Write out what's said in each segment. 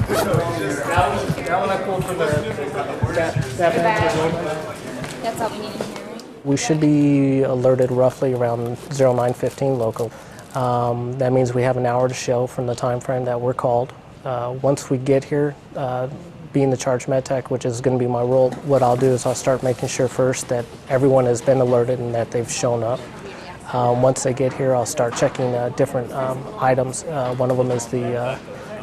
That one I pulled from the That's all we need in here, right? We should be alerted roughly around 09:15 local. That means we have an hour to show from the time frame that we're called. Once we get here, being the charge med tech, which is going to be my role, what I'll do is I'll start making sure first that everyone has been alerted and that they've shown up. Once they get here, I'll start checking different items. One of them is the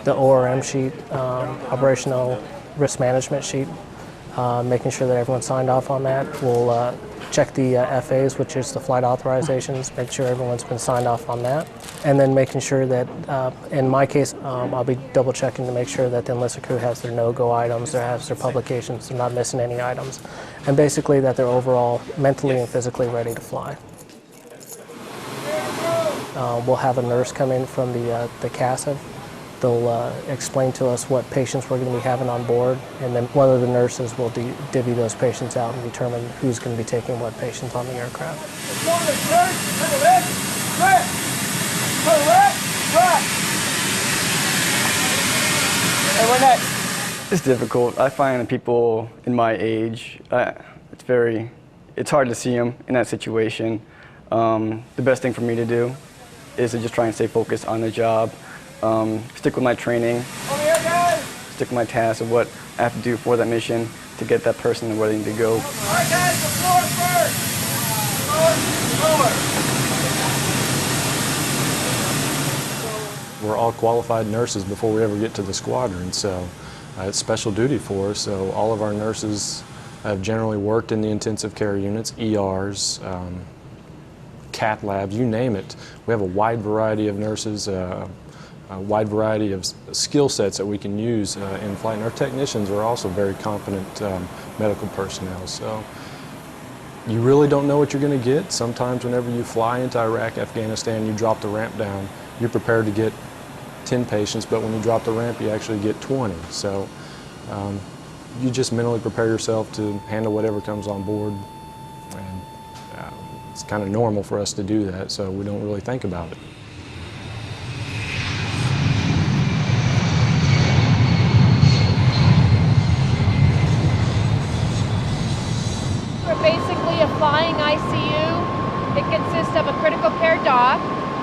ORM sheet, operational risk management sheet, making sure that everyone signed off on that. We'll check the FAs, which is the flight authorizations, make sure everyone's been signed off on that. And then making sure that, in my case, I'll be double checking to make sure that the enlisted crew has their no-go items, has their publications, they're not missing any items. And basically that they're overall mentally and physically ready to fly. We'll have a nurse come in from the CASA. They'll explain to us what patients we're going to be having on board, and then one of the nurses will divvy those patients out and determine who's going to be taking what patients on the aircraft. Hey, we're next. It's difficult. I find that people in my age, it's hard to see them in that situation. The best thing for me to do is to just try and stay focused on the job. Stick with my training, stick with my tasks of what I have to do for that mission to get that person where they need to go. All right, guys, the floor first. We're all qualified nurses before we ever get to the squadron, so it's special duty for us. So all of our nurses have generally worked in the intensive care units, ERs, cath labs, you name it. We have a wide variety of nurses, a wide variety of skill sets that we can use in flight. And our technicians are also very competent medical personnel. So you really don't know what you're going to get. Sometimes whenever you fly into Iraq, Afghanistan, you drop the ramp down, you're prepared to get 10 patients, but when you drop the ramp, you actually get 20. So you just mentally prepare yourself to handle whatever comes on board. And it's kind of normal for us to do that, so we don't really think about it. We're basically a flying ICU. It consists of a critical care doc,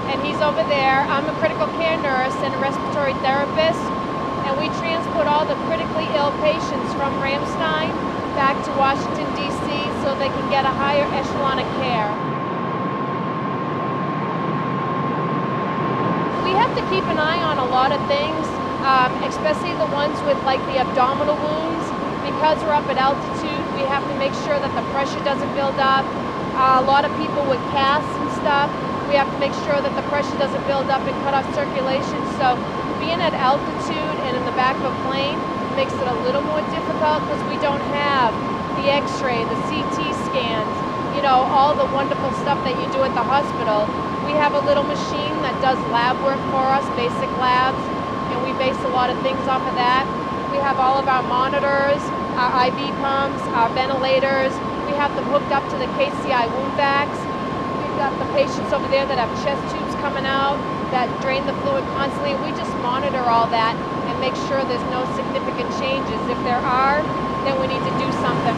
and he's over there. I'm a critical care nurse and a respiratory therapist, and we transport all the critically ill patients from Ramstein back to Washington, D.C. so they can get a higher echelon of care. We have to keep an eye on a lot of things, especially the ones with like the abdominal wounds. Because we're up at altitude, we have to make sure that the pressure doesn't build up. A lot of people with casts and stuff, we have to make sure that the pressure doesn't build up and cut off circulation. So being at altitude and in the back of a plane makes it a little more difficult because we don't have the x-ray, the CT scans, you know, all the wonderful stuff that you do at the hospital. We have a little machine that does lab work for us, basic labs, and we base a lot of things off of that. We have all of our monitors, our IV pumps, our ventilators. We have them hooked up to the KCI wound vacs. We've got the patients over there that have chest tubes coming out that drain the fluid constantly. We just monitor all that and make sure there's no significant changes. If there are, then we need to do something.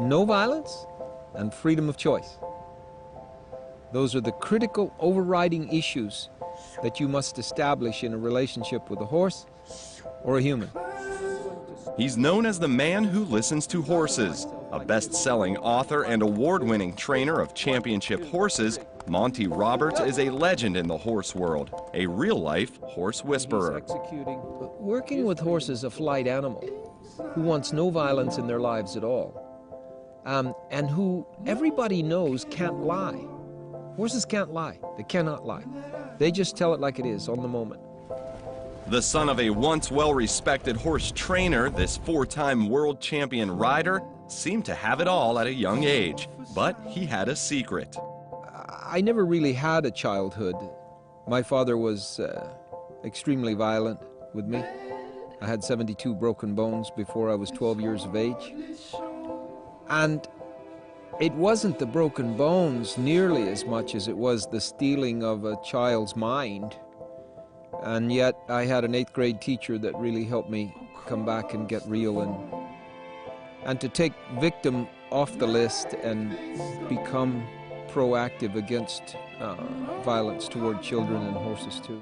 No violence and freedom of choice. Those are the critical overriding issues that you must establish in a relationship with a horse or a human. He's known as the man who listens to horses. A best-selling author and award-winning trainer of championship horses, Monty Roberts is a legend in the horse world, a real-life horse whisperer. Working with horses is a flight animal who wants no violence in their lives at all. And who everybody knows can't lie. Horses can't lie. They cannot lie. They just tell it like it is on the moment. The son of a once well-respected horse trainer, this four-time world champion rider seemed to have it all at a young age, but he had a secret. I never really had a childhood. My father was extremely violent with me. I had 72 broken bones before I was 12 years of age. And it wasn't the broken bones nearly as much as it was the stealing of a child's mind. And yet I had an 8th grade teacher that really helped me come back and get real and to take victim off the list and become proactive against violence toward children and horses too.